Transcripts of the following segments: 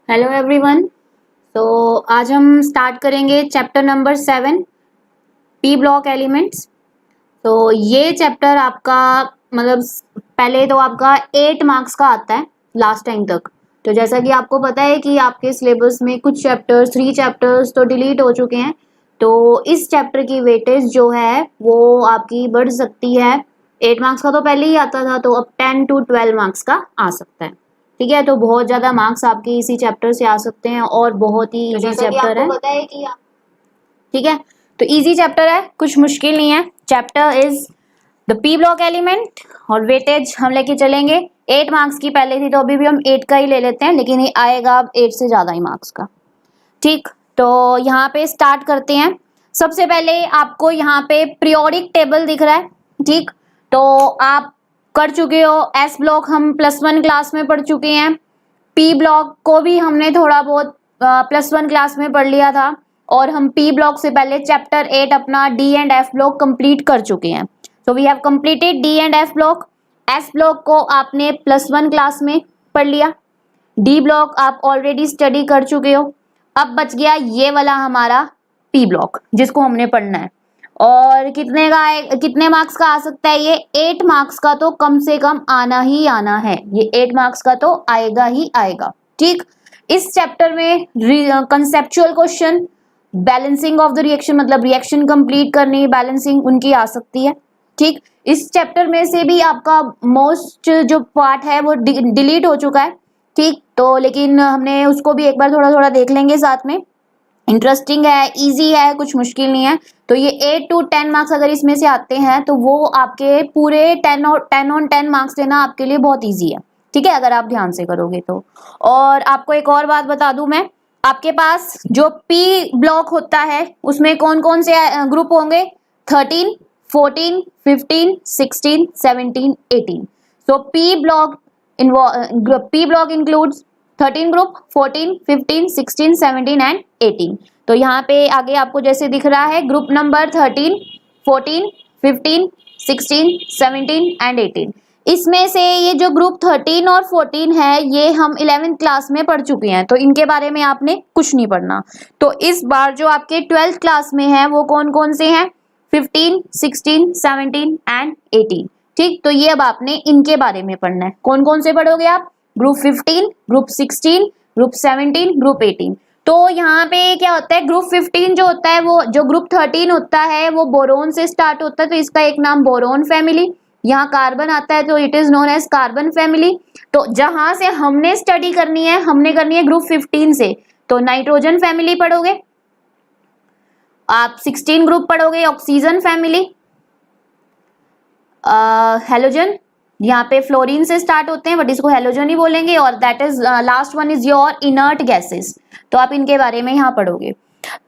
Hello everyone. तो आज हम स्टार्ट करेंगे chapter number 7 P block elements. तो ये चैप्टर आपका मतलब पहले तो आपका 8 मार्क्स का आता है लास्ट टाइम तक। तो जैसा कि आपको पता है कि आपके सिलेबस में कुछ चैप्टर्स 3 चैप्टर्स तो डिलीट हो चुके हैं, तो इस चैप्टर की वेटेज जो है वो आपकी बढ़ सकती है। 8 मार्क्स का तो पहले ही आता था, तो अब 10 to 12 मार्क्स का आ सकता है। ठीक है, तो बहुत ज्यादा मार्क्स आपके इसी चैप्टर से आ सकते हैं और बहुत ही इजी चैप्टर है। पता है कि ठीक है, तो इजी चैप्टर है, कुछ मुश्किल नहीं है। Chapter is the P block element और वेटेज हम लेके चलेंगे 8 मार्क्स की पहले थी, तो अभी भी हम 8 का ही ले लेते हैं, लेकिन ये आएगा अब 8 से ज्यादा ही मार्क्स का। ठीक, तो यहाँ पे स्टार्ट करते हैं। सबसे पहले आपको यहाँ पे पीरियोडिक टेबल दिख रहा है। ठीक, तो आप कर चुके हो। एस ब्लॉक हम +1 क्लास में पढ़ चुके हैं। पी ब्लॉक को भी हमने थोड़ा बहुत +1 क्लास में पढ़ लिया था, और हम पी ब्लॉक से पहले चैप्टर 8 अपना D and F block complete कर चुके हैं। So we have completed D and F block. S block को आपने +1 क्लास में पढ़ लिया। डी ब्लॉक आप ऑलरेडी स्टडी कर चुके हो। अब बच गया ये वाला हमारा पी ब्लॉक, जिसको हमने पढ़ना है। और कितने मार्क्स का आ सकता है ये? 8 मार्क्स का तो कम से कम आना ही आना है। ये 8 मार्क्स का तो आएगा ही आएगा। ठीक, इस चैप्टर में conceptual question, balancing of the reaction, मतलब रिएक्शन कंप्लीट करनी, बैलेंसिंग उनकी आ सकती है। ठीक, इस चैप्टर में से भी आपका मोस्ट जो पार्ट है वो डिलीट हो चुका है। ठीक, तो लेकिन हमने उसको भी एक बार थोड़ा थोड़ा देख लेंगे साथ में। इंटरेस्टिंग है, इजी है, कुछ मुश्किल नहीं है। तो ये 8 to 10 मार्क्स अगर इसमें से आते हैं तो वो आपके पूरे 10 on 10 मार्क्स देना आपके लिए बहुत इजी है। ठीक है, अगर आप ध्यान से करोगे तो। और आपको एक और बात बता दूं मैं, आपके पास जो पी ब्लॉक होता है उसमें कौन कौन से ग्रुप होंगे? 13, 14, 15, 16, 17, 18। सो P block includes 13 group, 14, 15, 16, 17 and 18। तो यहाँ पे आगे आपको जैसे दिख रहा है ग्रुप नंबर 13, 14, 15, 16, 17 एंड 18। इसमें से ये जो ग्रुप 13 और 14 है ये हम 11th क्लास में पढ़ चुके हैं, तो इनके बारे में आपने कुछ नहीं पढ़ना। तो इस बार जो आपके 12th क्लास में है वो कौन कौन से हैं? 15, 16, 17 एंड 18। ठीक, तो ये अब आपने इनके बारे में पढ़ना है। कौन कौन से पढ़ोगे आप? Group 15, group 16, group 17, group 18। तो यहाँ पे क्या होता है, ग्रुप 15 जो होता है वो, जो ग्रुप 13 होता है वो बोरोन से स्टार्ट होता है, तो इसका एक नाम बोरोन फैमिली। यहाँ कार्बन आता है तो it is known as carbon family. तो जहां से हमने स्टडी करनी है, हमने करनी है ग्रुप 15 से, तो नाइट्रोजन फैमिली पढ़ोगे आप। 16 ग्रुप पढ़ोगे ऑक्सीजन फैमिली। हेलोजन, यहाँ पे फ्लोरीन से स्टार्ट होते हैं बट इसको हेलोजन ही बोलेंगे। और that is last one is your inert gases, तो आप इनके बारे में यहाँ पढ़ोगे।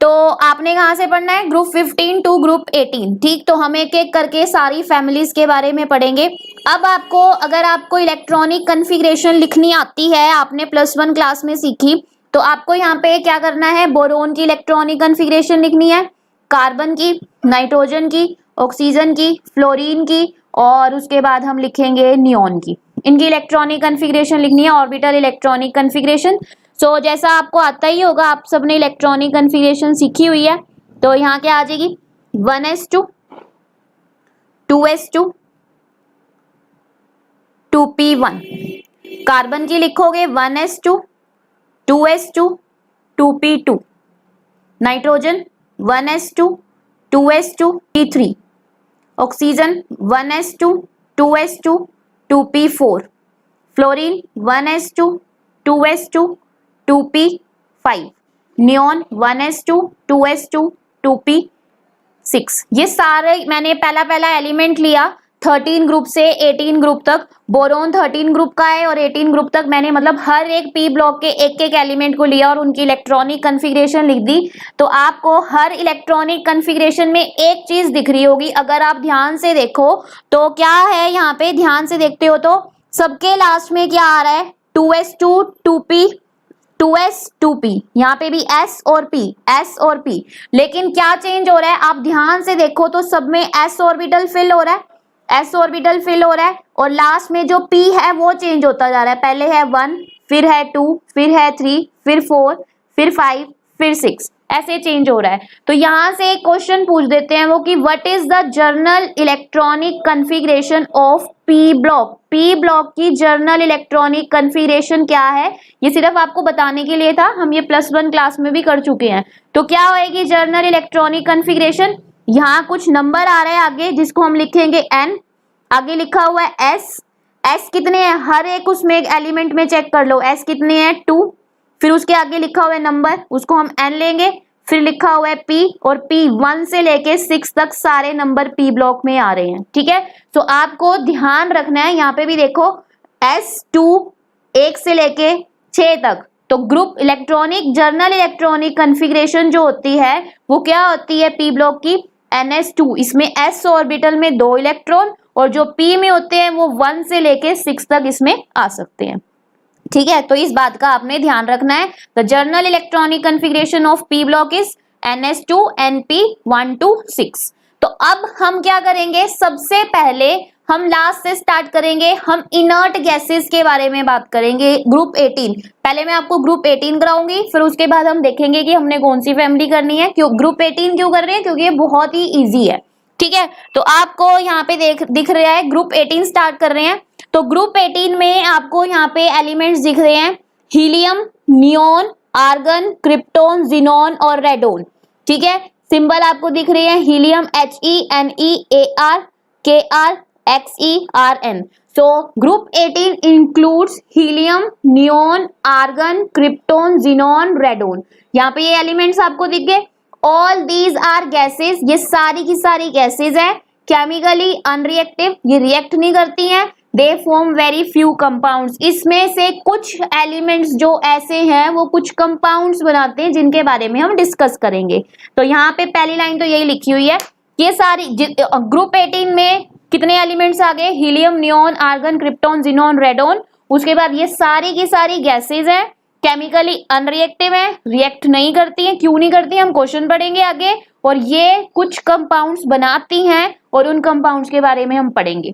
तो आपने कहाँ से पढ़ना है? Group 15 to group 18। ठीक, तो हम एक एक करके सारी फैमिलीज के बारे में पढ़ेंगे। अब आपको, अगर आपको इलेक्ट्रॉनिक कन्फिग्रेशन लिखनी आती है, आपने +1 क्लास में सीखी, तो आपको यहाँ पे क्या करना है? बोरोन की इलेक्ट्रॉनिक कन्फिग्रेशन लिखनी है, कार्बन की, नाइट्रोजन की, ऑक्सीजन की, फ्लोरीन की, और उसके बाद हम लिखेंगे नियॉन की। इनकी इलेक्ट्रॉनिक कन्फिग्रेशन लिखनी है, ऑर्बिटल इलेक्ट्रॉनिक कन्फिग्रेशन। सो जैसा आपको आता ही होगा, आप सबने इलेक्ट्रॉनिक कन्फिग्रेशन सीखी हुई है। तो यहाँ क्या आ जाएगी? 1s2, 2s2, 2p1। कार्बन की लिखोगे 1s2, 2s2, 2p2। Nitrogen 1s2, 2s2, p3। Oxygen 1s2, 2s2, 2p4। Fluorine 1s2, 2s2, 2p5। Neon 1s2, 2s2, 2p6। ये सारे मैंने पहला एलिमेंट लिया 13 ग्रुप से 18 ग्रुप तक। बोरोन 13 ग्रुप का है और 18 ग्रुप तक मैंने मतलब हर एक पी ब्लॉक के एक एक एलिमेंट को लिया और उनकी इलेक्ट्रॉनिक कन्फिग्रेशन लिख दी। तो आपको हर इलेक्ट्रॉनिक कन्फिग्रेशन में एक चीज दिख रही होगी, अगर आप ध्यान से देखो तो क्या है, यहाँ पे ध्यान से देखते हो तो सबके लास्ट में क्या आ रहा है? 2s2, 2p, 2s, 2p। यहाँ पे भी s और p, s और p। लेकिन क्या चेंज हो रहा है? आप ध्यान से देखो तो सब में s ऑर्बिटल फिल हो रहा है, s ऑर्बिटल फिल हो रहा है, और लास्ट में जो p है वो चेंज होता जा रहा है। पहले है 1, फिर है 2, फिर है 3, फिर 4, फिर 5, फिर 6, ऐसे चेंज हो रहा है। तो यहां से एक क्वेश्चन पूछ देते हैं वो कि what is the journal electronic configuration of P block. P block की जर्नल इलेक्ट्रॉनिक कॉन्फ़िगरेशन क्या है, ये सिर्फ आपको बताने के लिए था, हम ये +1 क्लास में भी कर चुके हैं। तो क्या होएगी जर्नल इलेक्ट्रॉनिक कॉन्फ़िगरेशन, यहाँ कुछ नंबर आ रहा है आगे जिसको हम लिखेंगे n, आगे लिखा हुआ है s कितने हैं, हर एक उसमें एक एलिमेंट में चेक कर लो s कितने हैं 2, फिर उसके आगे लिखा हुआ है नंबर, उसको हम n लेंगे, फिर लिखा हुआ है p, और p 1 से लेके 6 तक सारे नंबर p ब्लॉक में आ रहे हैं, ठीक है। तो आपको ध्यान रखना है, यहाँ पे भी देखो s2 1 से लेके 6 तक, तो group electronic journal electronic configuration जो होती है वो क्या होती है p ब्लॉक की, ns2, इसमें s ऑर्बिटल में 2 इलेक्ट्रॉन, और जो p में होते हैं वो 1 से लेके 6 तक इसमें आ सकते हैं, ठीक है। तो इस बात का आपने ध्यान रखना है। The journal electronic configuration of p block is ns2 np 1 to 6। तो अब हम क्या करेंगे, सबसे पहले हम लास्ट से स्टार्ट करेंगे, हम इनर्ट गैसेस के बारे में बात करेंगे, ग्रुप 18। पहले मैं आपको ग्रुप 18 कराऊंगी, फिर उसके बाद हम देखेंगे कि हमने कौन सी फैमिली करनी है। क्यों ग्रुप 18 क्यों कर रहे हैं, क्योंकि ये बहुत ही इजी है, ठीक है। तो आपको यहाँ पे दिख रहा है ग्रुप 18 स्टार्ट कर रहे हैं। तो ग्रुप 18 में आपको यहाँ पे एलिमेंट्स दिख रहे हैं, helium, neon, argon, krypton, xenon और रेडोन, ठीक है। सिंबल आपको दिख रहे हैं, helium HeNeAr, Kr, XeRn। So group 18 includes helium, neon, argon, krypton, xenon, radon। यहाँ पे ये एलिमेंट्स आपको दिख गए। All these are gases, ये सारी की सारी गैसेज है, केमिकली अनरिएक्टिव, ये रिएक्ट नहीं करती हैं, they form very few compounds. इसमें से कुछ एलिमेंट्स जो ऐसे हैं वो कुछ कंपाउंड्स बनाते हैं जिनके बारे में हम डिस्कस करेंगे। तो यहाँ पे पहली लाइन तो यही लिखी हुई है, ये सारी ग्रुप 18 में कितने एलिमेंट्स आ गए, helium, neon, argon, krypton, xenon, radon. उसके बाद ये सारी की सारी गैसेज हैं, केमिकली अनरिएक्टिव है, रिएक्ट नहीं करती हैं। क्यों नहीं करती, हम क्वेश्चन पढ़ेंगे आगे। और ये कुछ कंपाउंड्स बनाती हैं और उन कंपाउंड्स के बारे में हम पढ़ेंगे,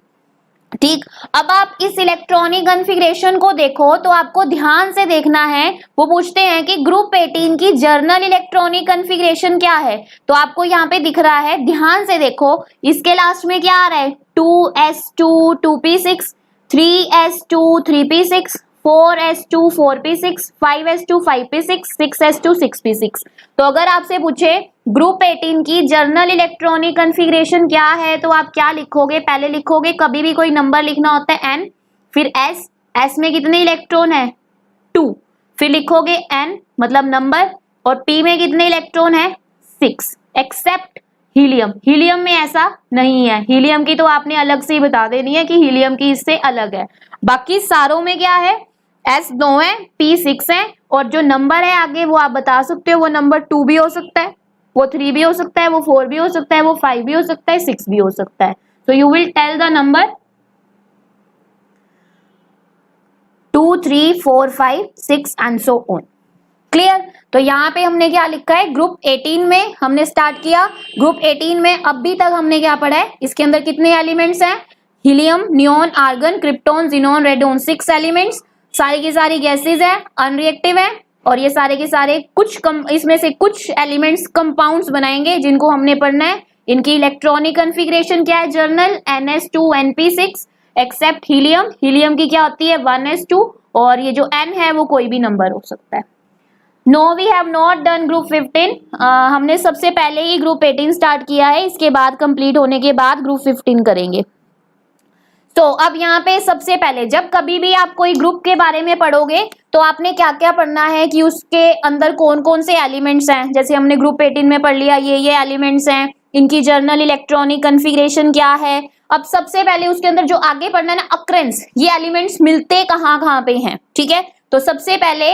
ठीक। अब आप इस इलेक्ट्रॉनिक कॉन्फ़िगरेशन को देखो तो आपको ध्यान से देखना है। वो पूछते हैं कि ग्रुप 18 की जर्नल इलेक्ट्रॉनिक कॉन्फ़िगरेशन क्या है, तो आपको यहाँ पे दिख रहा है, ध्यान से देखो। इसके लास्ट में क्या आ रहा है, 2s2 2p6, 3s2 3p6, 4s2 4p6, 5s2 5p6, 6s2 6p6। तो अगर आपसे पूछे ग्रुप 18 की जर्नल इलेक्ट्रॉनिक कॉन्फ़िगरेशन क्या है तो आप क्या लिखोगे, पहले लिखोगे, कभी भी कोई नंबर लिखना होता है n, फिर s में कितने इलेक्ट्रॉन है 2, फिर लिखोगे n मतलब नंबर, और p में कितने इलेक्ट्रॉन है 6, एक्सेप्ट हीलियम। हीलियम में ऐसा नहीं है, हीलियम की तो आपने अलग से ही बता देनी है कि हीलियम की इससे अलग है। बाकी सारों में क्या है, s 2 है, p 6 है, और जो नंबर है आगे वो आप बता सकते हो, वो नंबर 2 भी हो सकता है, वो 3 भी हो सकता है, वो 4 भी हो सकता है, वो 5 भी हो सकता है, 6 भी हो सकता है। So you will tell the number 2 3 4 5 6 and so on, clear. तो यहाँ पे हमने क्या लिखा है, ग्रुप 18 में हमने स्टार्ट किया। ग्रुप 18 में अभी तक हमने क्या पढ़ा है, इसके अंदर कितने एलिमेंट्स हैं, helium, neon, argon, krypton, xenon, radon, 6 elements, सारी की सारी गैसेज है, अनरिएक्टिव है, और ये सारे के सारे इसमें से कुछ एलिमेंट्स कंपाउंड्स बनाएंगे जिनको हमने पढ़ना है। इनकी इलेक्ट्रॉनिक कॉन्फ़िगरेशन क्या है, journal ns2 np6 accept helium. Helium की क्या होती है 1s2, और ये जो n है वो कोई भी नंबर हो सकता है। No we have not done group 15, हमने सबसे पहले ही ग्रुप 18 स्टार्ट किया है, इसके बाद कंप्लीट होने के बाद ग्रुप 15 करेंगे। तो अब यहाँ पे सबसे पहले जब कभी भी आप कोई ग्रुप के बारे में पढ़ोगे तो आपने क्या क्या पढ़ना है कि उसके अंदर कौन कौन से एलिमेंट्स हैं। जैसे हमने ग्रुप 18 में पढ़ लिया ये एलिमेंट्स हैं, इनकी जर्नल इलेक्ट्रॉनिक कॉन्फ़िगरेशन क्या है। अब सबसे पहले उसके अंदर जो आगे पढ़ना है ना, अक्रेंस, ये एलिमेंट्स मिलते कहाँ कहाँ पे हैं, ठीक है। तो सबसे पहले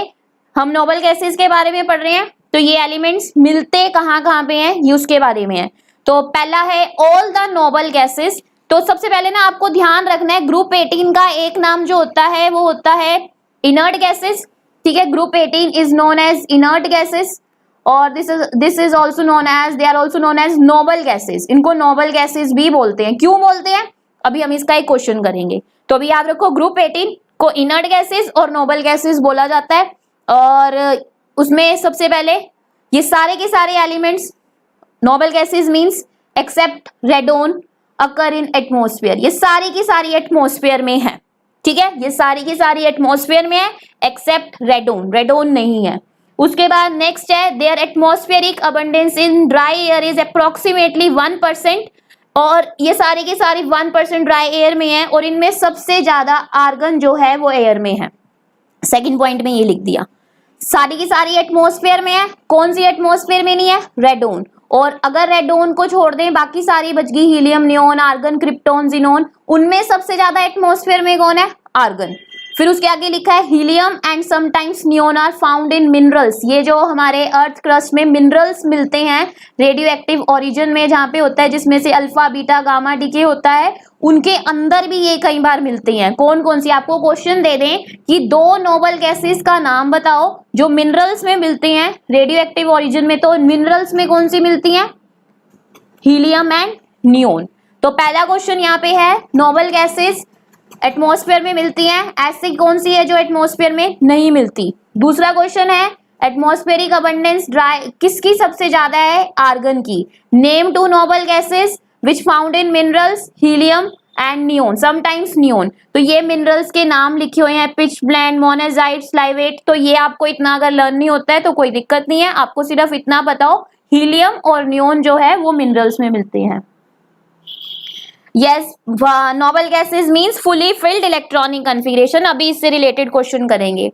हम नोबल गैसेस के बारे में पढ़ रहे हैं, तो ये एलिमेंट्स मिलते कहाँ कहाँ पे हैं ये उसके बारे में है। तो पहला है ऑल द नोबल गैसेस। तो सबसे पहले ना आपको ध्यान रखना है, ग्रुप 18 का एक नाम जो होता है वो होता है इनर्ट गैसेस, ठीक है। Group 18 is known as inert gases, और this is also known as, they are also known as noble gases. इनको नोबल गैसेस भी बोलते हैं। क्यों बोलते हैं, अभी हम इसका एक क्वेश्चन करेंगे। तो अभी याद रखो, ग्रुप 18 को इनर्ट गैसेस और नोबल गैसेस बोला जाता है। और उसमें सबसे पहले ये सारे के सारे elements noble gases means except radon occur in atmosphere, ये सारी की सारी एटमॉस्फेयर में है, ठीक है, ये सारी की सारी एटमॉस्फेयर में है एक्सेप्ट रेडोन, रेडोन नहीं है। उसके बाद नेक्स्ट है their atmospheric abundance in dry air is approximately 1%, और ये सारी की सारी 1% ड्राई एयर में है, और इनमें सबसे ज्यादा आर्गन जो है वो एयर में है। सेकंड पॉइंट में ये लिख दिया, सारी की सारी एटमॉस्फेयर में है, कौन सी एटमॉस्फेयर में नहीं है, रेडोन। और अगर रेडोन को छोड़ दें बाकी सारी बच गई, helium, neon, argon, krypton, xenon, उनमें सबसे ज्यादा एटमॉस्फेयर में कौन है, आर्गन। फिर उसके आगे लिखा है helium and sometimes neon are found in minerals, ये जो हमारे अर्थ क्रस्ट में मिनरल्स मिलते हैं रेडियो एक्टिव ओरिजिन में जहाँ पे होता है, जिसमें से अल्फा बीटा गामा डीके होता है, उनके अंदर भी ये कई बार मिलते हैं। कौन कौन सी, आपको क्वेश्चन दे दें कि 2 नोबल गैसेस का नाम बताओ जो मिनरल्स में मिलते हैं रेडियो एक्टिव ओरिजिन में, तो मिनरल्स में कौन सी मिलती हैं, हीलियम एंड नियोन। तो पहला क्वेश्चन यहाँ पे है नोबल गैसेस एटमॉस्फेयर में मिलती हैं, ऐसी कौन सी है जो एटमॉस्फेयर में नहीं मिलती। दूसरा क्वेश्चन है एटमॉस्फेरिक अबंडेंस ड्राई किसकी सबसे ज्यादा है, आर्गन की। Name 2 noble gases which found in minerals, helium and neon, sometimes neon. तो ये मिनरल्स के नाम लिखे हुए हैं, पिच ब्लेंड, मोनाजाइट, स्लाइवेट। तो ये आपको इतना अगर लर्न नहीं होता है तो कोई दिक्कत नहीं है, आपको सिर्फ इतना बताओ हीलियम और नियोन जो है वो मिनरल्स में मिलते हैं। Yes, Nobel gases means fully filled electronic configuration, अभी इससे रिलेटेड क्वेश्चन करेंगे।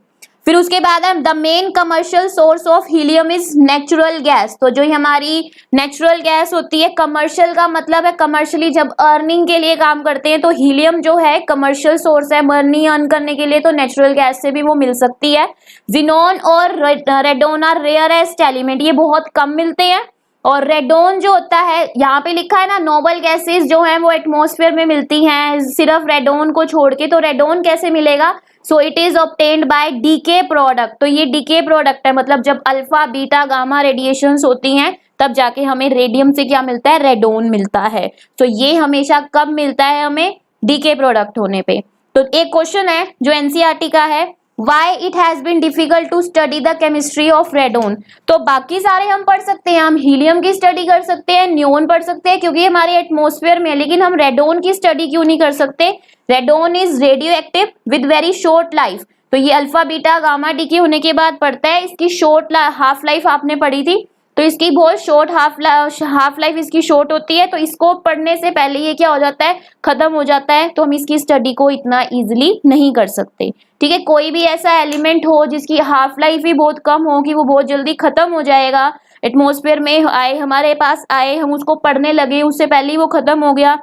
फिर उसके बाद है the main commercial source of helium is natural gas. तो जो हमारी नेचुरल गैस होती है, कमर्शियल का मतलब है कमर्शियली जब अर्निंग के लिए काम करते हैं, तो हीलियम जो है कमर्शियल सोर्स है मनी अर्न करने के लिए, तो नेचुरल गैस से भी वो मिल सकती है। जिनोन और रेडोन आर रेयरेस्ट एलिमेंट, ये बहुत कम मिलते हैं। और रेडोन जो होता है, यहाँ पे लिखा है ना नोबल गैसेस जो हैं वो एटमॉस्फेयर में मिलती हैं सिर्फ रेडोन को छोड़ के, तो रेडोन कैसे मिलेगा, so it is obtained by decay product. तो ये डीके प्रोडक्ट है, मतलब जब अल्फा बीटा गामा रेडिएशंस होती हैं तब जाके हमें रेडियम से क्या मिलता है, रेडोन मिलता है। तो ये हमेशा कब मिलता है हमें, डीके प्रोडक्ट होने पे। तो एक क्वेश्चन है जो एनसीईआरटी का है, Why it has been difficult to study the chemistry of radon। तो बाकी सारे हम पढ़ सकते हैं, हम हीलियम की स्टडी कर सकते हैं, नियोन पढ़ सकते हैं क्योंकि हमारे एटमॉस्फेयर में है, लेकिन हम रेडोन की स्टडी क्यों नहीं कर सकते। Radon is radio active with very short life. तो ये अल्फा बीटा गामा डीके होने के बाद पड़ता है, इसकी शॉर्ट हाफ लाइफ आपने पढ़ी थी, तो इसकी बहुत शॉर्ट हाफ लाइफ इसकी शॉर्ट होती है। तो इसको पढ़ने से पहले ये क्या हो जाता है, खत्म हो जाता है, तो हम इसकी स्टडी को इतना इजीली नहीं कर सकते। ठीक है, कोई भी ऐसा एलिमेंट हो जिसकी हाफ लाइफ ही बहुत कम हो कि वो बहुत जल्दी खत्म हो जाएगा, एटमॉस्फेयर में आए, हमारे पास आए, हम उसको पढ़ने लगे, उससे पहले ही वो खत्म हो गया,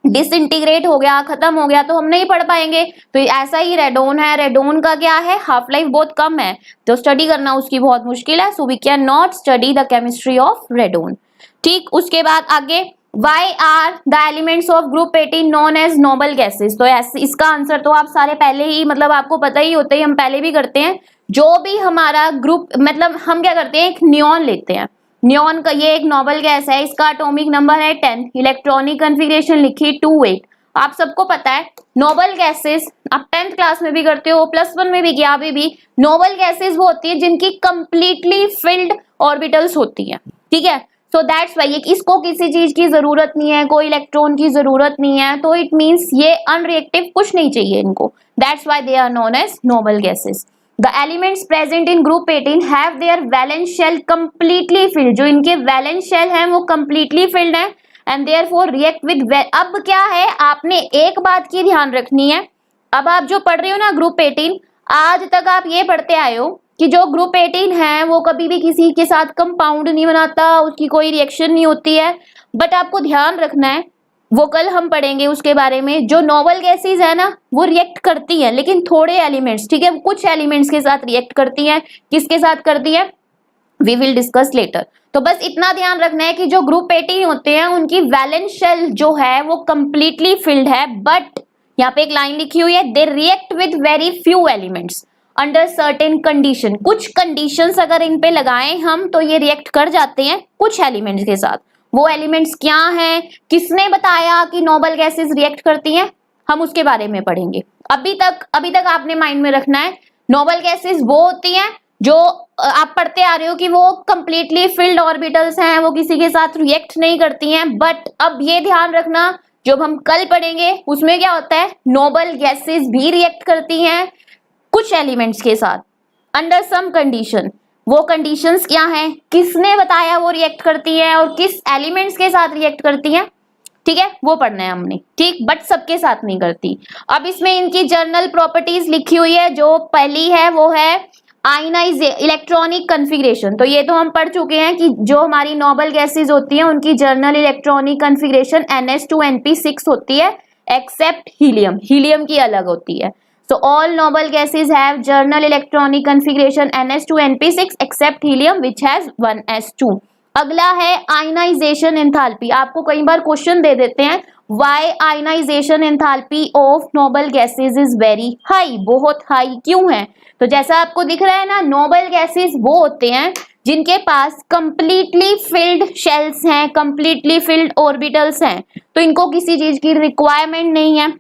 डिसइंटीग्रेट हो गया, खत्म हो गया, तो हम नहीं पढ़ पाएंगे। तो ऐसा ही रेडोन है, रेडोन का क्या है, हाफ लाइफ बहुत कम है, तो स्टडी करना उसकी बहुत मुश्किल है। So we can not study the chemistry of radon. ठीक, उसके बाद आगे Why are the elements of group 18 known as noble gases। तो इसका आंसर तो आप सारे पहले ही मतलब आपको पता ही होता है, हम पहले भी करते हैं। जो भी हमारा ग्रुप मतलब हम क्या करते हैं, एक नियोन लेते हैं, नियोन का ये एक नोबल गैस है, इसका एटॉमिक नंबर है 10, इलेक्ट्रॉनिक कॉन्फ़िगरेशन लिखी 28। आप सबको पता है नोबल गैसेस आप 10th क्लास में भी करते हो, +1 में भी किया, अभी भी नोबल गैसेस वो होती है जिनकी कंप्लीटली फिल्ड ऑर्बिटल्स होती है। ठीक है, सो दैट्स वाई इसको किसी चीज की जरूरत नहीं है, कोई इलेक्ट्रॉन की जरूरत नहीं है, तो इट मींस ये अनरिएक्टिव, कुछ नहीं चाहिए इनको, that's why they are known as noble gases. The elements present in group 18 have their valence shell completely filled। जो इनके वैलेंस शेल हैं वो completely filled हैं and therefore react with। अब क्या है, आपने एक बात की ध्यान रखनी है, अब आप जो पढ़ रहे हो ना ग्रुप 18, आज तक आप ये पढ़ते आए हो कि जो ग्रुप 18 है वो कभी भी किसी के साथ कंपाउंड नहीं बनाता, उसकी कोई रिएक्शन नहीं होती है। बट आपको ध्यान रखना है, वो कल हम पढ़ेंगे उसके बारे में, जो नोबल गैसेस है ना वो रिएक्ट करती हैं, लेकिन थोड़े एलिमेंट्स, ठीक है, कुछ एलिमेंट्स के साथ रिएक्ट करती हैं। किसके साथ करती हैं, वी विल डिस्कस लेटर। तो बस इतना ध्यान रखना है कि जो ग्रुप 18 होते हैं उनकी वैलेंस शेल जो है वो कंप्लीटली फिल्ड है, बट यहाँ पे एक लाइन लिखी हुई है, they react with very few elements under certain condition. कुछ कंडीशंस अगर इन पे लगाएं हम तो ये रिएक्ट कर जाते हैं कुछ एलिमेंट्स के साथ। वो एलिमेंट्स क्या हैं, किसने बताया कि नोबल गैसेस रिएक्ट करती हैं, हम उसके बारे में पढ़ेंगे। अभी तक आपने माइंड में रखना है नोबल गैसेस वो होती हैं जो आप पढ़ते आ रहे हो कि वो कंप्लीटली फिल्ड ऑर्बिटल्स हैं, वो किसी के साथ रिएक्ट नहीं करती हैं। बट अब ये ध्यान रखना जब हम कल पढ़ेंगे उसमें क्या होता है, नोबल गैसेस भी रिएक्ट करती हैं कुछ एलिमेंट्स के साथ अंडर सम कंडीशन। वो कंडीशंस क्या हैं, किसने बताया वो रिएक्ट करती हैं और किस एलिमेंट्स के साथ रिएक्ट करती हैं, ठीक है, वो पढ़ना है हमने, ठीक। बट सबके साथ नहीं करती। अब इसमें इनकी जर्नल प्रॉपर्टीज लिखी हुई है। जो पहली है वो है इलेक्ट्रॉनिक कन्फिग्रेशन। तो ये तो हम पढ़ चुके हैं कि जो हमारी नोबल गैसेस होती हैं उनकी जर्नल इलेक्ट्रॉनिक कन्फिग्रेशन NH2NP6 होती है एक्सेप्ट हीलियम, हीलियम की अलग होती है। So all noble gases have journal electronic configuration NH2NP6 except helium which has 1s2। अगला है आयनाइजेशन एंथैल्पी। आपको कई बार क्वेश्चन दे देते हैं why ionization enthalpy of noble gases is very high, बहुत हाई क्यों है। तो जैसा आपको दिख रहा है ना, नोबल गैसेस वो होते हैं जिनके पास कंप्लीटली फिल्ड शेल्स हैं, कंप्लीटली फिल्ड ऑर्बिटल्स हैं, तो इनको किसी चीज की रिक्वायरमेंट नहीं है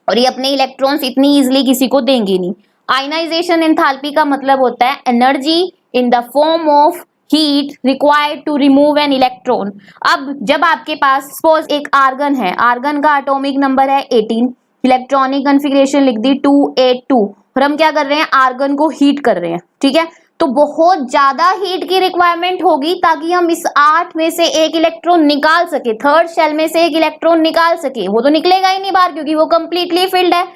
और ये अपने इलेक्ट्रॉन्स इतनी इजीली किसी को देंगे नहीं। आयनाइजेशन एंथैल्पी का मतलब होता है energy in the form of heat required to remove an electron. अब जब आपके पास सपोज एक आर्गन है, आर्गन का एटॉमिक नंबर है 18, इलेक्ट्रॉनिक कॉन्फ़िगरेशन लिख दी 282 और हम क्या कर रहे हैं, आर्गन को हीट कर रहे हैं, ठीक है। तो बहुत ज्यादा हीट की रिक्वायरमेंट होगी ताकि हम इस 8 में से एक इलेक्ट्रॉन निकाल सके, थर्ड शेल में से एक इलेक्ट्रॉन निकाल सके। वो तो निकलेगा ही नहीं बाहर क्योंकि वो कंप्लीटली फिल्ड है।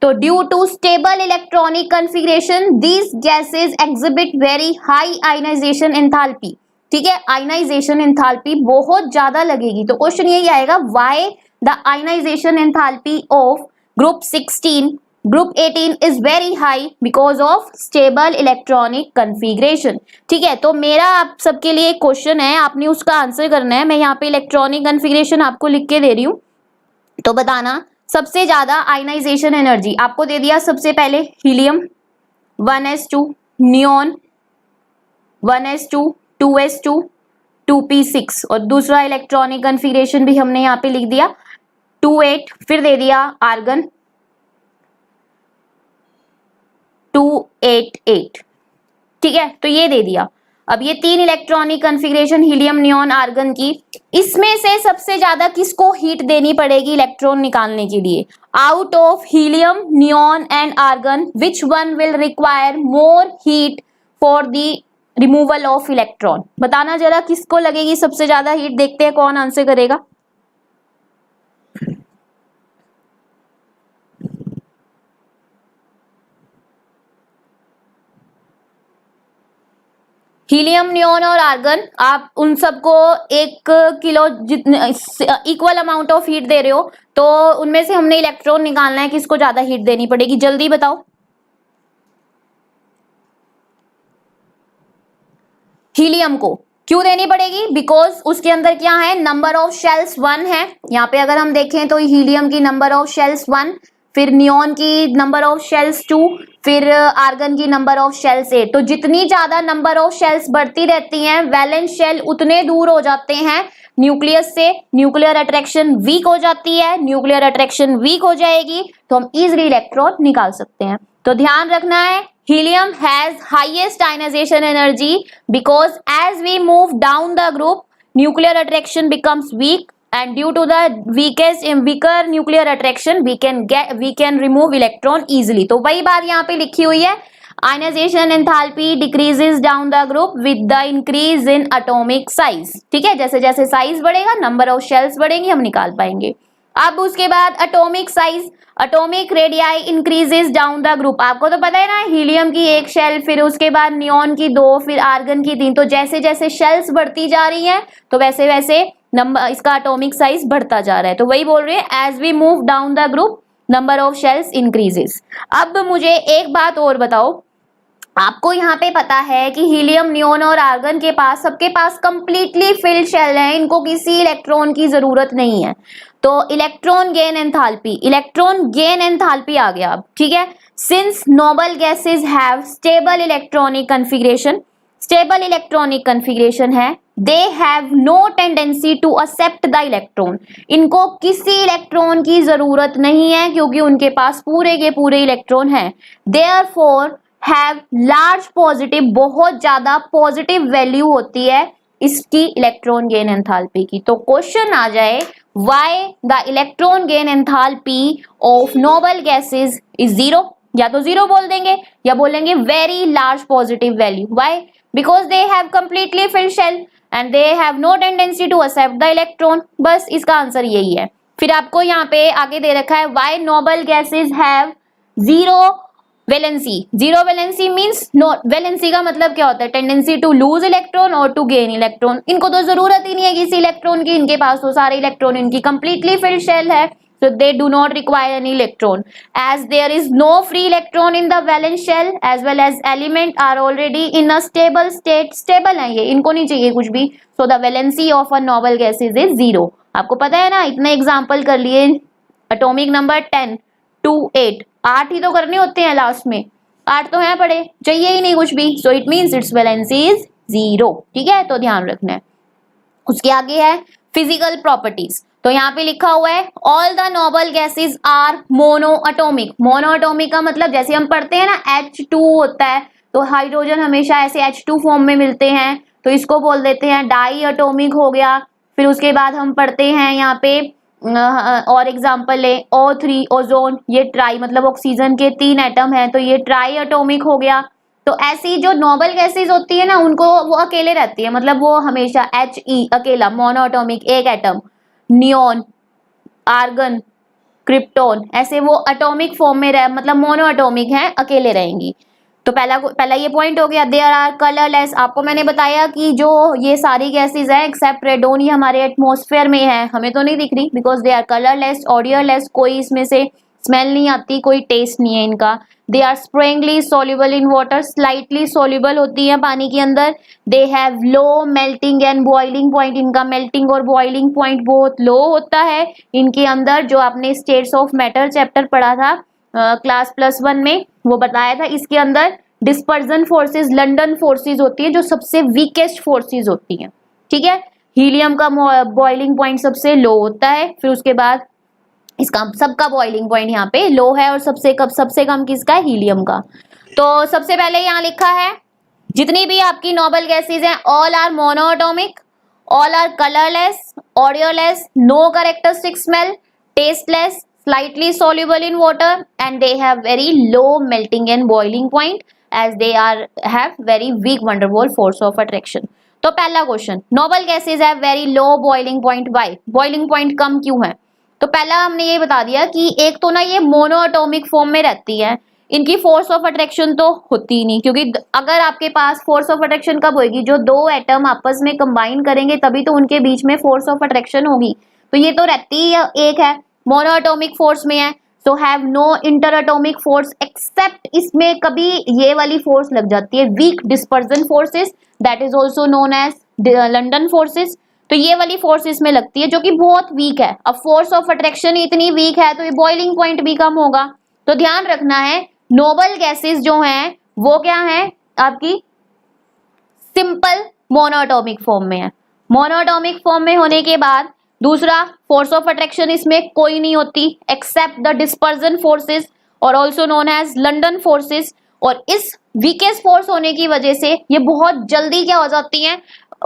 तो due to stable electronic configuration these gases exhibit very high ionization enthalpy, ठीक है। आयनाइजेशन एंथैल्पी बहुत ज्यादा लगेगी। तो क्वेश्चन यही आएगा why the ionization enthalpy of group 16 group 18 is very high because of stable electronic configuration, ठीक है। तो मेरा आप सबके लिए एक क्वेश्चन है, आपने उसका आंसर करना है। मैं यहाँ पे इलेक्ट्रॉनिक कॉन्फ़िगरेशन आपको लिख के दे रही हूँ, तो बताना सबसे ज्यादा आयनाइजेशन एनर्जी आपको दे दिया। सबसे पहले helium 1s2, neon 1s2, 2s2, 2p6 और दूसरा इलेक्ट्रॉनिक कॉन्फ़िगरेशन भी हमने यहाँ पे लिख दिया 28, फिर दे दिया आर्गन 288, ठीक है। तो ये दे दिया। अब ये 3 electronic configuration helium, neon, argon की, इसमें से सबसे ज्यादा किसको हीट देनी पड़ेगी इलेक्ट्रॉन निकालने के लिए। Out of helium, neon and argon which one will require more heat for the removal of electron. बताना जरा किसको लगेगी सबसे ज्यादा हीट, देखते हैं कौन आंसर करेगा। हीलियम, नियॉन और आर्गन, आप उन सबको 1 किलो जितने इक्वल अमाउंट ऑफ हीट दे रहे हो, तो उनमें से हमने इलेक्ट्रॉन निकालना है, किसको ज्यादा हीट देनी पड़ेगी, जल्दी बताओ। हीलियम को क्यों देनी पड़ेगी, बिकॉज उसके अंदर क्या है, नंबर ऑफ शेल्स 1 है। यहाँ पे अगर हम देखें तो हीलियम की नंबर ऑफ शेल्स 1, फिर नियॉन की नंबर ऑफ शेल्स 2, फिर आर्गन की नंबर ऑफ शेल्स 8। तो जितनी ज्यादा नंबर ऑफ शेल्स बढ़ती रहती हैं, वैलेंस शेल उतने दूर हो जाते हैं न्यूक्लियस से, न्यूक्लियर अट्रैक्शन वीक हो जाती है। न्यूक्लियर अट्रैक्शन वीक हो जाएगी तो हम इजीली इलेक्ट्रॉन निकाल सकते हैं। तो ध्यान रखना है, helium has highest ionization energy because as we move down the group, nuclear attraction becomes weak, and due to the weaker nuclear attraction, we can remove electron easily। तो वही बात यहाँ पे लिखी हुई है, ionization enthalpy decreases down the group with the increase in atomic size, ठीक है। जैसे जैसे साइज बढ़ेगा, नंबर ऑफ शेल्स बढ़ेंगी, हम निकाल पाएंगे। अब उसके बाद atomic size, atomic radii increases down the group. आपको तो पता है ना, हीलियम की 1 शेल, फिर उसके बाद नियॉन की 2, फिर आर्गन की 3। तो जैसे जैसे शेल्स बढ़ती जा रही हैं तो वैसे वैसे नंबर, इसका एटॉमिक साइज बढ़ता जा रहा है। तो वही बोल रहे हैं, as we move down the group number of shells increases. अब मुझे एक बात और बताओ, आपको यहाँ पे पता है कि हीलियम, नियॉन और आर्गन के पास, सबके पास कंप्लीटली फिल्ड शेल है, इनको किसी इलेक्ट्रॉन की जरूरत नहीं है। तो इलेक्ट्रॉन गेन एंथैल्पी आ गया अब, ठीक है। Since noble gases have stable electronic configuration, stable electronic configuration है, they have no tendency to accept the electron, इनको किसी इलेक्ट्रॉन की जरूरत नहीं है क्योंकि उनके पास पूरे के पूरे इलेक्ट्रॉन हैं। देयरफॉर हैव लार्ज पॉजिटिव, बहुत ज्यादा पॉजिटिव वैल्यू होती है इसकी इलेक्ट्रॉन गेन एंथैल्पी की। तो क्वेश्चन आ जाए why the electron gain enthalpy of noble gases is zero, या तो जीरो बोल देंगे या बोलेंगे very large positive value. Why? Because they have completely filled shell and they have no tendency to accept the electron. बस इसका answer यही है। फिर आपको यहाँ पे आगे दे रखा है why noble gases have zero valency. Zero valency means no, valency का मतलब क्या होता है? टेंडेंसी टू लूज इलेक्ट्रॉन और टू गेन इलेक्ट्रॉन। इनको तो जरूरत ही नहीं है किसी इलेक्ट्रॉन की, इनके पास तो सारे इलेक्ट्रॉन, इनकी कंप्लीटली फिल्ड शेल है, so they do not require any electron as there is no free electron in the valence shell as well as element are already in a stable state। stable है ये, इनको नहीं चाहिए कुछ भी, so the valency of a noble gases is zero। आपको पता है ना, इतने एग्जाम्पल कर लिए, एटॉमिक नंबर 10 to 8, 8 ही तो करने होते हैं लास्ट में, 8 तो हैं पड़े, चाहिए ही नहीं कुछ भी, so it means its valency is zero। ठीक है, तो ध्यान रखना है। उसके आगे है फिजिकल प्रॉपर्टीज, तो यहाँ पे लिखा हुआ है all the noble gases are monoatomic. Monoatomic का मतलब जैसे हम पढ़ते हैं ना H2 होता है, तो हाइड्रोजन हमेशा ऐसे H2 फॉर्म में मिलते हैं, तो इसको बोल देते हैं डाई एटॉमिक हो गया। फिर उसके बाद हम पढ़ते हैं यहाँ पे और एग्जाम्पल ले O3 ओजोन, ये ट्राई मतलब ऑक्सीजन के 3 एटम हैं, तो ये ट्राई एटॉमिक हो गया। तो ऐसी जो नोबल गैसेस होती है ना, उनको वो अकेले रहती है, मतलब वो हमेशा He अकेला मोनो एटॉमिक, एक एटम, नियोन, आर्गन, क्रिप्टोन, ऐसे वो एटॉमिक फॉर्म में रह, मतलब मोनो एटॉमिक है, अकेले रहेंगी। तो पहला ये पॉइंट हो गया। देयर आर कलरलेस, आपको मैंने बताया कि जो ये सारी गैसेस हैं एक्सेप्ट रेडोन, ये हमारे एटमॉस्फेयर में है, हमें तो नहीं दिख रही, बिकॉज दे आर कलरलेस, ऑडियरलेस, कोई इसमें से स्मेल नहीं आती, कोई टेस्ट नहीं है इनका। They are sparingly soluble in water, slightly soluble होती है पानी के अंदर। They have low melting and boiling point, इनका मेल्टिंग और बॉइलिंग पॉइंट बहुत लो होता है इनके अंदर, जो आपने स्टेट्स ऑफ मैटर चैप्टर पढ़ा था क्लास +1 में, वो बताया था। इसके अंदर डिस्पर्जन फोर्सेस, लंडन फोर्सेस होती है जो सबसे वीकेस्ट फोर्सेस होती हैं। ठीक है, हीलियम का बॉइलिंग पॉइंट सबसे लो होता है, फिर उसके बाद इसका सबका बॉइलिंग पॉइंट यहाँ पे लो है, और सबसे कम किसका है? हीलियम का। तो सबसे पहले यहाँ लिखा है जितनी भी आपकी नोबल गैसेस हैं all are monoatomic, all are colourless, odourless, no characteristic smell, tasteless, slightly soluble in water and they have very low melting and boiling point as they have very weak van der Waals force of attraction। तो पहला question, noble gases have very low boiling point, why? Boiling point कम क्यों है? तो पहला हमने ये बता दिया कि एक तो ना ये मोनो एटॉमिक फॉर्म में रहती है, इनकी फोर्स ऑफ अट्रैक्शन तो होती ही नहीं, क्योंकि अगर आपके पास फोर्स ऑफ अट्रैक्शन कब होगी? जो दो एटम आपस में कंबाइन करेंगे तभी तो उनके बीच में फोर्स ऑफ अट्रैक्शन होगी, तो ये तो रहती ही एक है, मोनो एटॉमिक फोर्स में है। So have no interatomic force except, इसमें कभी ये वाली फोर्स लग जाती है weak dispersion forces, that is also known as London forces. तो ये वाली फोर्स इसमें लगती है जो कि बहुत वीक है। अब फोर्स ऑफ अट्रैक्शन इतनी वीक है तो ये बॉइलिंग पॉइंट भी कम होगा। तो ध्यान रखना है नोबल गैसेस जो हैं वो क्या है आपकी सिंपल मोनोएटॉमिक फॉर्म में है। मोनोएटॉमिक फॉर्म में होने के बाद दूसरा फोर्स ऑफ अट्रैक्शन इसमें कोई नहीं होती एक्सेप्ट द डिस्पर्जन फोर्सेस और also known as London forces. और इस वीकेस्ट फोर्स होने की वजह से ये बहुत जल्दी क्या हो जाती हैं?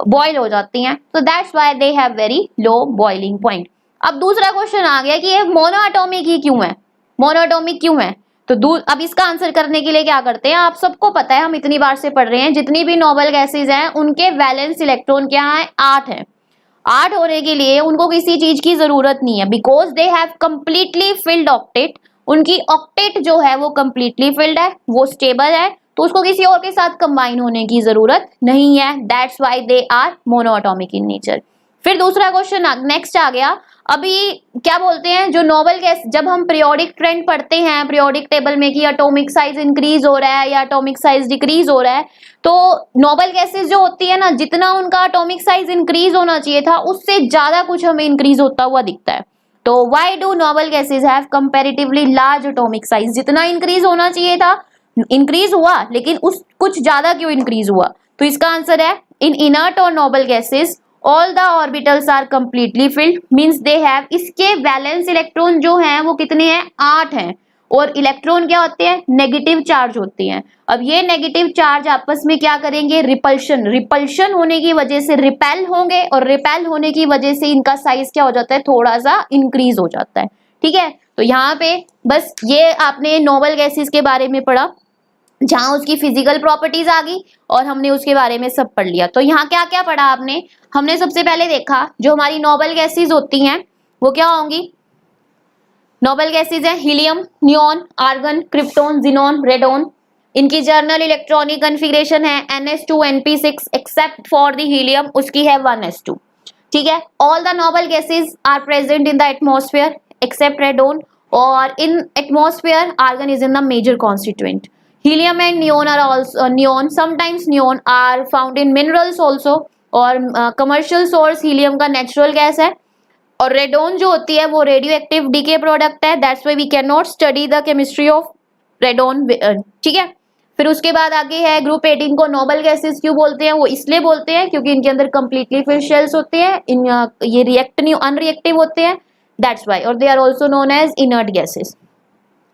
बॉयल हो जाती हैं। तो that's why they have very low boiling point. अब दूसरा क्वेश्चन आ गया कि ये मोनोएटॉमिक ही क्यों है? मोनोएटॉमिक क्यों है? तो अब इसका आंसर करने के लिए क्या करते हैं, आप सबको पता है, हम इतनी बार से पढ़ रहे हैं, जितनी भी नोबल गैसेज हैं उनके वैलेंस इलेक्ट्रॉन क्या है? 8 है। 8 होने के लिए उनको किसी चीज की जरूरत नहीं है, because they have completely field octet. उनकी ऑक्टेट जो है वो कंप्लीटली फिल्ड है, वो स्टेबल है, तो उसको किसी और के साथ कंबाइन होने की जरूरत नहीं है। That's why they are monoatomic in nature. फिर दूसरा क्वेश्चन नेक्स्ट आ गया। अभी क्या बोलते हैं जो नोबल गैस, जब हम पीरियोडिक ट्रेंड पढ़ते हैं पीरियोडिक टेबल में कि एटॉमिक साइज इंक्रीज हो रहा है या एटॉमिक साइज डिक्रीज हो रहा है, तो नोबल गैसेस जो होती है ना, जितना उनका एटॉमिक साइज इंक्रीज होना चाहिए था उससे ज्यादा कुछ हमें इंक्रीज होता हुआ दिखता है। तो why do Nobel gases have comparatively large atomic size? जितना इंक्रीज होना चाहिए था इंक्रीज हुआ, लेकिन उस कुछ ज्यादा क्यों इंक्रीज हुआ? तो इसका आंसर है इन इनर्ट और noble gases all the orbitals are completely filled, means they have, इसके वैलेंस इलेक्ट्रॉन जो हैं वो कितने हैं, 8 हैं, और इलेक्ट्रॉन क्या होते हैं, नेगेटिव चार्ज होती हैं। अब ये नेगेटिव चार्ज आपस में क्या करेंगे, रिपल्शन, रिपल्शन होने की वजह से रिपेल होंगे, और रिपेल होने की वजह से इनका साइज क्या हो जाता है, थोड़ा सा इंक्रीज हो जाता है। ठीक है, तो यहाँ पे बस ये आपने नोबल गैसेस के बारे में पढ़ा, जहां उसकी फिजिकल प्रॉपर्टीज आ गई और हमने उसके बारे में सब पढ़ लिया। तो यहाँ क्या क्या पढ़ा आपने, हमने सबसे पहले देखा जो हमारी नोबल गैसेस होती हैं वो क्या होंगी, नोबल गैसेस है helium, neon, argon, krypton, xenon, radon. इनकी जर्नल इलेक्ट्रॉनिक कन्फिगरेशन है NS2 NP6 except for the helium, उसकी है 1s2। ठीक है, all the noble gases are present in the atmosphere except radon, और in atmosphere argon is in the major constituent. Helium and neon are also sometimes neon are found in minerals also, और commercial source helium का natural gas है, और radon जो होती है वो radioactive decay product है, that's why we can not study the chemistry of radon. ठीक है, फिर उसके बाद आगे है ग्रुप 18 को नोबल गैसेस क्यों बोलते हैं, वो इसलिए बोलते हैं क्योंकि इनके अंदर कंप्लीटली फिल्ड शेल्स होते हैं, ये अनरिएक्टिव होते हैं, दैट्स व्हाई, और they are also known as inert gases.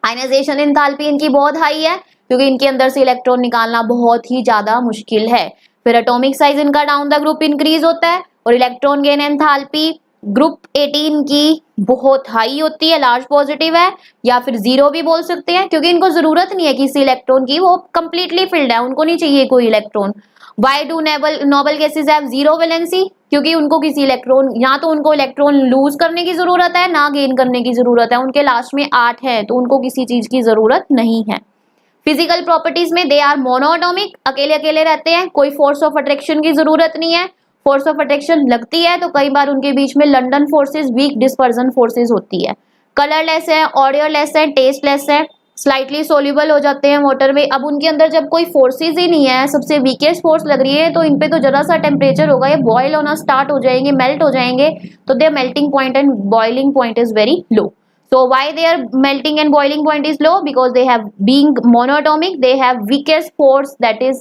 Ionization enthalpy इनकी बहुत हाई है क्योंकि इनके अंदर से इलेक्ट्रॉन निकालना बहुत ही ज्यादा मुश्किल है। फिर एटॉमिक साइज इनका डाउन द ग्रुप इंक्रीज होता है, और इलेक्ट्रॉन गेन एंथैल्पी ग्रुप 18 की बहुत हाई होती है, लार्ज पॉजिटिव है, या फिर जीरो भी बोल सकते हैं क्योंकि इनको जरूरत नहीं है किसी इलेक्ट्रॉन की, वो कंप्लीटली फिल्ड है, उनको नहीं चाहिए कोई electron. Why do Nobel gases have zero valency, क्योंकि उनको किसी इलेक्ट्रॉन, या तो उनको इलेक्ट्रॉन लूज करने की जरूरत है ना गेन करने की जरूरत है, उनके लास्ट में 8 है तो उनको किसी चीज की जरूरत नहीं है। फिजिकल प्रॉपर्टीज में दे आर मोनोएटॉमिक, अकेले अकेले रहते हैं, कोई फोर्स ऑफ अट्रैक्शन की जरूरत नहीं है, फोर्स ऑफ अट्रैक्शन लगती है तो कई बार उनके बीच में London forces, weak dispersion forces होती है। कलरलेस है, ऑडियोलेस है, टेस्टलेस है, स्लाइटली सोल्यूबल हो जाते हैं वाटर में। अब उनके अंदर जब कोई फोर्सेस ही नहीं है, सबसे वीकेस्ट फोर्स लग रही है, तो इन पे तो जरा सा टेम्परेचर होगा, ये बॉयल होना स्टार्ट हो जाएंगे, मेल्ट हो जाएंगे, तो their melting point and boiling point is very low. So why their melting and boiling point is low? Because they have, being monoatomic, they have weakest force, that is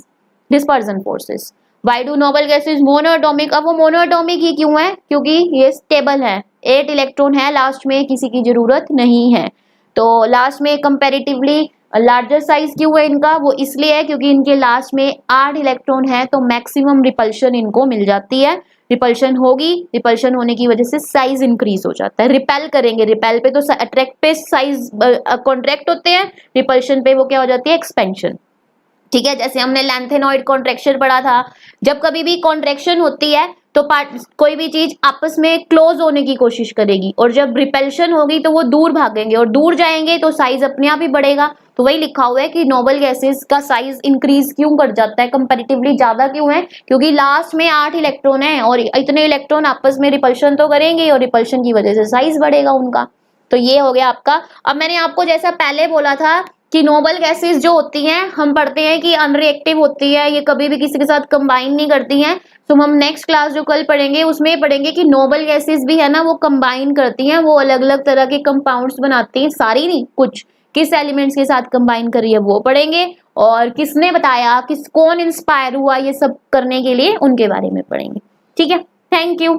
dispersion forces. Why do noble gases monoatomic? अब वो monoatomic ही क्यों है? क्योंकि ये stable है, 8 electron है last में, किसी की जरूरत नहीं है। तो लास्ट में कंपैरेटिवली लार्जर साइज क्यों है इनका, वो इसलिए है क्योंकि इनके लास्ट में 8 इलेक्ट्रॉन है, तो मैक्सिमम रिपल्शन इनको मिल जाती है। रिपल्शन होगी, रिपल्शन होने की वजह से साइज इंक्रीज हो जाता है, रिपेल करेंगे, रिपेल पे तो अट्रैक्ट पे साइज कॉन्ट्रैक्ट होते हैं, रिपल्शन पे वो क्या हो जाती है, एक्सपेंशन। ठीक है, जैसे हमने लैंथेनॉइड कॉन्ट्रैक्शन पढ़ा था, जब कभी भी कॉन्ट्रैक्शन होती है तो कोई भी चीज आपस में क्लोज होने की कोशिश करेगी, और जब रिपल्शन होगी तो वो दूर भागेंगे, और दूर जाएंगे तो साइज अपने आप ही बढ़ेगा। तो वही लिखा हुआ है कि नोबल गैसेस का साइज इंक्रीज क्यों कर जाता है, कंपैरेटिवली ज्यादा क्यों है, क्योंकि लास्ट में 8 इलेक्ट्रॉन है, और इतने इलेक्ट्रॉन आपस में रिपल्शन तो करेंगे, और रिपल्शन की वजह से साइज बढ़ेगा उनका। तो ये हो गया आपका। अब मैंने आपको जैसा पहले बोला था कि नोबल गैसेस जो होती हैं, हम पढ़ते हैं कि अनरिएक्टिव होती है, ये कभी भी किसी के साथ कंबाइन नहीं करती हैं। तो हम नेक्स्ट क्लास जो कल पढ़ेंगे उसमें पढ़ेंगे कि नोबल गैसेस भी है ना, वो कंबाइन करती हैं, वो अलग अलग तरह के कंपाउंड्स बनाती हैं, सारी नहीं, कुछ किस एलिमेंट्स के साथ कंबाइन कर रही है वो पढ़ेंगे, और किसने बताया, कौन इंस्पायर हुआ ये सब करने के लिए, उनके बारे में पढ़ेंगे। ठीक है, थैंक यू।